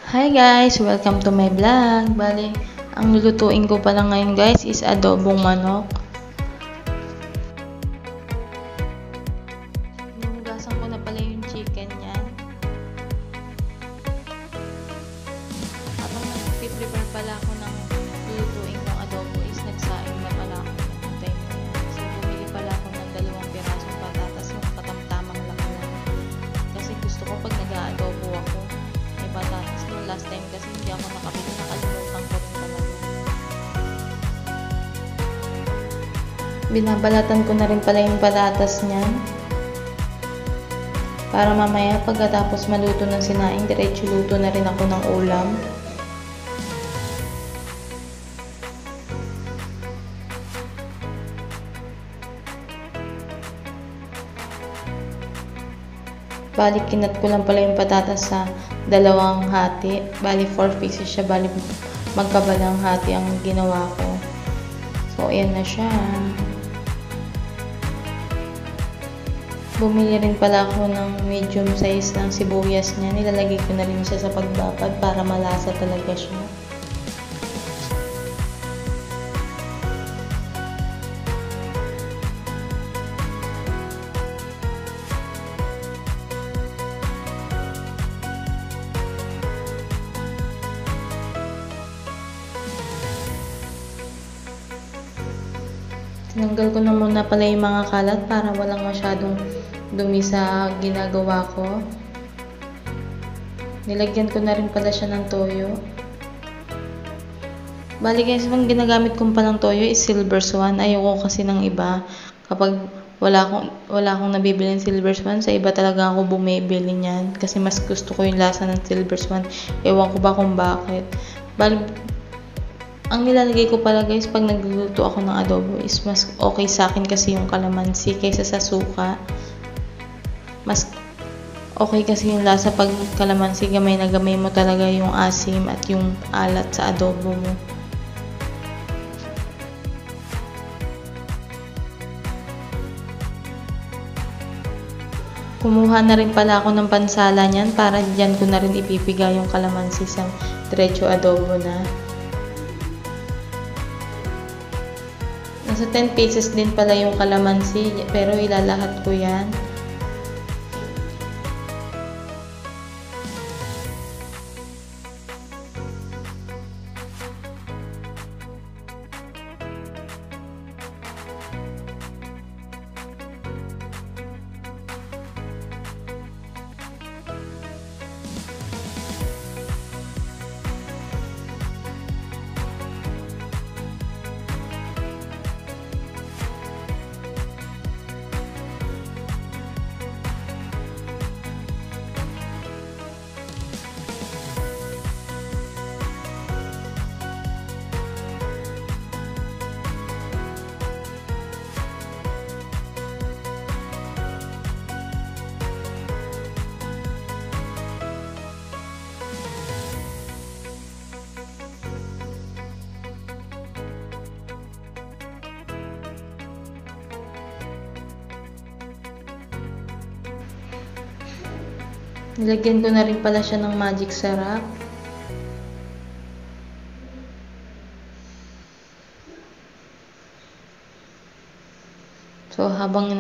Hi guys! Welcome to my vlog. Bali, ang lulutuin ko pala ngayon guys is adobong manok. Hinugasan ko na pala yung chicken niyan. Habang nag-prepare pala ako ng lulutuin kong adobo is nagsaing na pala ako ng time na yan. So, bumili pala ako ng 2 pirasong patatas yung katamtamang laki lang. Kasi gusto ko pag nag-aadobo ako, may patatas. Last time kasi hindi ako nakabili, nakalimutan ko rin talaga. Binabalatan ko na rin pala yung patatas niyan. Para mamaya pagkatapos maluto ng sinaing, diretso luto na rin ako ng ulam. Bali, kinat ko lang pala yung patatas sa 2 hati. Bali, 4 pieces siya. Bali, magkabalang hati ang ginawa ko. So, ayan na siya. Bumili rin pala ako ng medium size ng sibuyas niya. Nilalagay ko na rin siya sa pagbabad para malasa talaga siya. Tinanggal ko na muna pala yung mga kalat para walang masyadong dumi sa ginagawa ko. Nilagyan ko na rin pala siya ng toyo. Bali guys, ang ginagamit kong palang toyo is Silver Swan. Ayoko kasi ng iba. Kapag wala akong nabibili ng Silver Swan, sa iba talaga ako bumibili niyan. Kasi mas gusto ko yung lasa ng Silver Swan. Ewan ko ba kung bakit. Bali, ang nilalagay ko pala guys pag nagluluto ako ng adobo is mas okay sa akin kasi yung kalamansi kaysa sa suka. Mas okay kasi yung lasa pag kalamansi, gamay na gamay mo talaga yung asim at yung alat sa adobo mo. Kumuha na rin pala ako ng pansala niyan para diyan ko na rin ipipiga yung kalamansi sa diretso adobo na. Nasa 10 pieces din pala yung kalamansi, pero ilalahat ko yan. Nilagyan ko na rin pala siya ng magic sarap. So, habang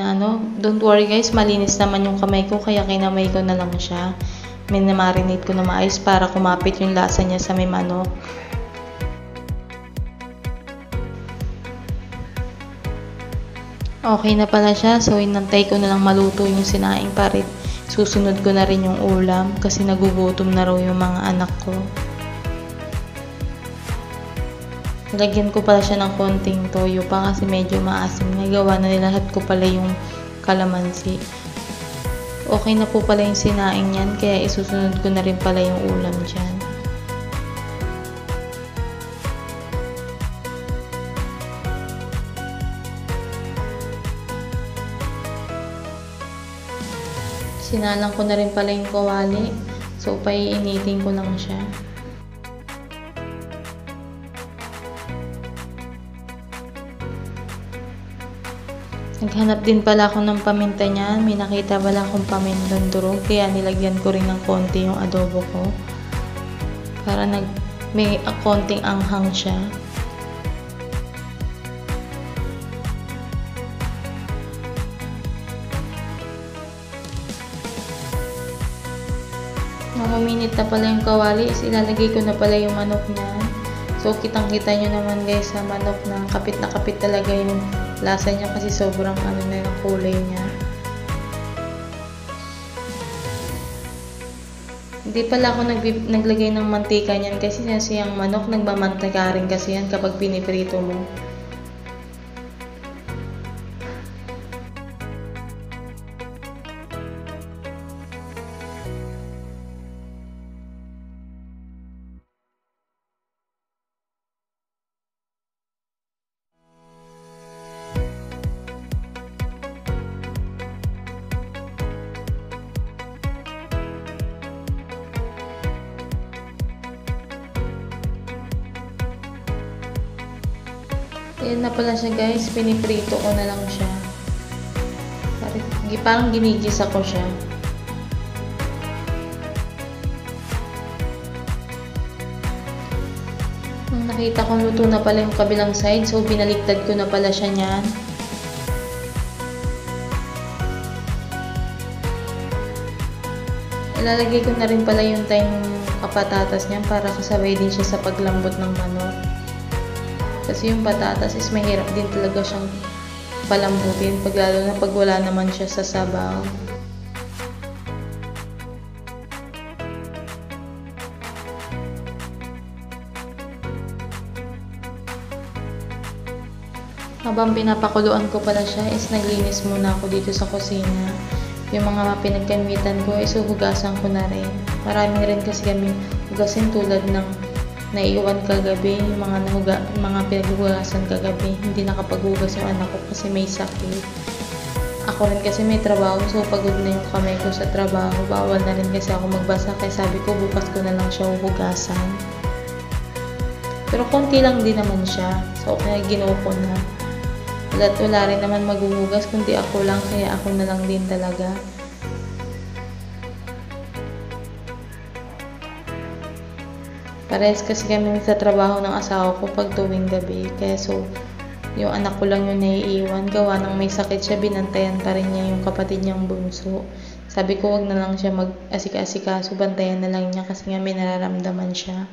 don't worry guys, malinis naman yung kamay ko, kaya kinamay ko na lang siya. Minamarinate ko na maayos para kumapit yung lasa niya sa may manok. Okay na pala siya, so inantay ko na lang maluto yung sinaing para susunod ko na rin yung ulam kasi nagugutom na raw yung mga anak ko. Lagyan ko pala siya ng konting toyo pa kasi medyo maasim. Nagawa na nilahat ko pala yung kalamansi. Okay na po pala yung sinaing yan, kaya isusunod ko na rin pala yung ulam dyan. Sinalang ko na rin pala yung kawali. So, paiinitin ko lang siya. Naghanap din pala ako ng paminta niyan. May nakita pala akong pamintang durog, kaya nilagyan ko rin ng konti yung adobo ko. para may konting anghang siya. Nung uminit na pala yung kawali, is ilalagay ko na pala yung manok niya. So, kitang-kita nyo naman guys sa manok na kapit talaga yung lasa niya kasi sobrang ano na yung kulay niya. Hindi pala ako naglagay ng mantika niyan kasi yung manok nagmamantika rin kasi yan kapag piniprito mo. Ayan na pala siya guys, piniprito ko na lang siya. Parang ginigisa ko siya. Nung nakita kong luto na pala yung kabilang side, so binaliktad ko na pala siya niyan. Ilalagay ko na rin pala yung thyme kapatatas niyan para kasabay din siya sa paglambot ng manok. Kasi yung patatas is mahirap din talaga siyang palambutin lalo na pag wala naman siya sa sabaw. Habang pinapakuluan ko pala siya is naglinis muna ako dito sa kusina. Yung mga pinagkamitan ko is hugasan ko na rin. Maraming rin kasi kami hugasin tulad ng naiwan kagabi, yung mga pinaghugasan kagabi. Hindi nakapaghugas yung anak ko kasi may sakit. Ako rin kasi may trabaho, so pagod na yung kamay ko sa trabaho. Bawal na rin kasi ako magbasa, kaya sabi ko bukas ko na lang siya hugasan. Pero konti lang din naman siya, so kaya ginuho ko na. Wala rin naman maghuhugas, kundi ako lang, kaya ako na lang din talaga. Parehas kasi kami sa trabaho ng asawa ko pag tuwing gabi. Kaya so, yung anak ko lang yung naiiwan. Gawa ng may sakit siya, binantayan pa rin niya yung kapatid niyang bunso. Sabi ko wag na lang siya mag-asika-asikaso, bantayan na lang niya kasi nga may nararamdaman siya.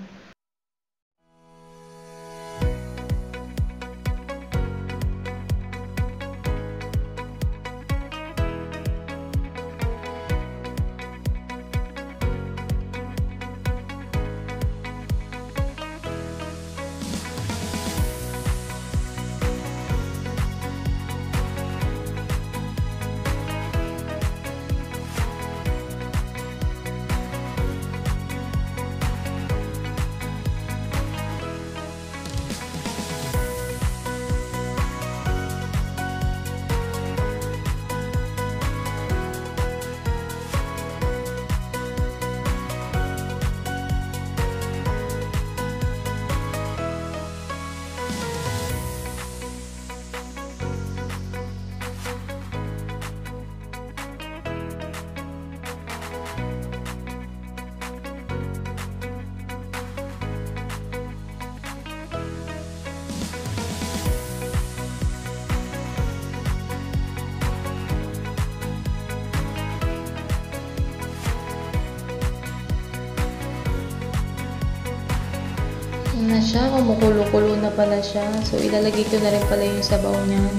Na siya, kumukulo-kulo na pala siya. So, ilalagay ko na rin pala yung sabaw niyan.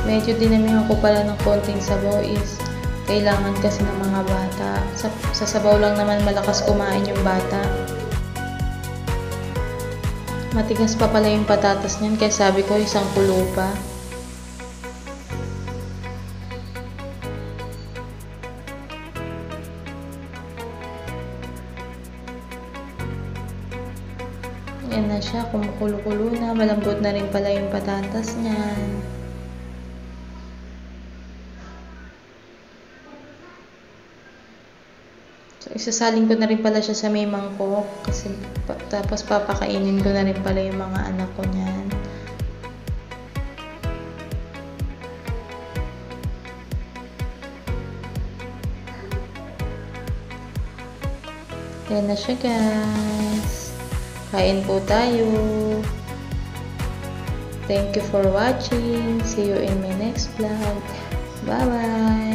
Medyo dinamihan ko pala ng konting sabaw is kailangan kasi ng mga bata. Sa sabaw lang naman malakas kumain yung bata. Matigas pa pala yung patatas niyan kaya sabi ko isang kulo pa. Yan na siya, kumukulo-kulo na, malambot na rin pala yung patatas niyan. So, isasalin ko na rin pala siya sa may mangkok kasi tapos papakainin ko na rin pala yung mga anak ko niyan. Yan na siya guys. Kain po tayo. Thank you for watching. See you in my next vlog. Bye-bye.